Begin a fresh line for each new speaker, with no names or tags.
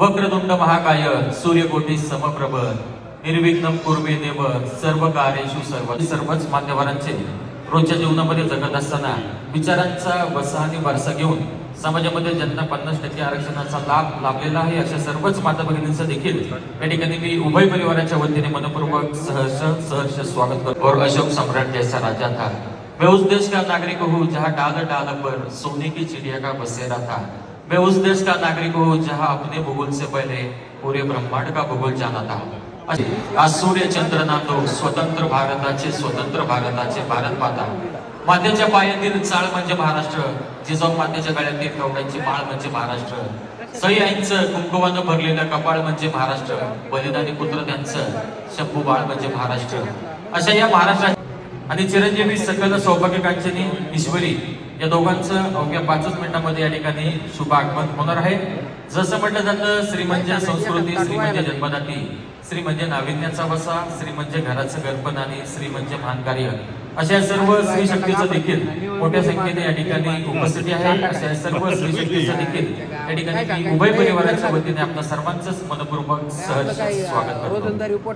वक्रतुंड महाकाय सूर्यकोटी समप्रभ निर्विघ्नं कुर्मे देव सर्व कार्येषु सर्वच मान्यवरांचे रोजच्या जीवनामध्ये जगत असताना विचारांचा वसा आणि वारसा घेऊन समाजामध्ये ज्यांना 50% आरक्षणाचा लाभ लाभलेला आहे अशा सर्वच माता भगिनींचं देखील या ठिकाणी मी उभय परिवाराच्या वतीने मनपूर्वक सहर्ष स्वागत करतो। और अशोक सम्राट जैसा राजा था, मैं उस देश का नागरिक हूँ जहाँ डाल डाल पर सोने की चिड़िया का बसेरा था। मैं उस देश का नागरिक हूँ जहाँ अपने भूगोल से पहले पूरे ब्रह्मांड का भूगोल जाना था। आज सूर्य चंद्र नांदो स्वतंत्र भारताचे भारत माता। मातेच्या पायातील चाळ म्हणजे महाराष्ट्र, जिजाऊ मातेच्या गळ्यातील कवड्यांची माळ म्हणजे महाराष्ट्र, सई आईंचं कुंकुमानं भरलेलं कपाळ म्हणजे महाराष्ट्र, बलिदानी पुत्र त्यांचं शंभू बाळ म्हणजे महाराष्ट्र। अशा या महाराष्ट्रात आणि चिरंजीवी सकल सौभाग्यकांक्षी ईश्वरी या दोघांचं अवघ्या 5 मिनिटांमध्ये या ठिकाणी शुभ आगमन होणार आहे। जसं म्हटलं जातं, श्री म्हणजे संस्कृती, श्री म्हणजे जन्मदाती, श्री म्हणजे नाविन्याचा वसा, श्री म्हणजे घराचं गणपण आणि श्री म्हणजे महान कार्य। अशा सर्व स्त्री शक्तीचं देखील मोठ्या संख्येने या ठिकाणी उपस्थिती आहे। अशा सर्व स्त्री शक्तीचं देखील या ठिकाणी उभय परिवाराच्या वतीने आपल्या सर्वांचंच मनपूर्वक सहर्ष स्वागत करतो।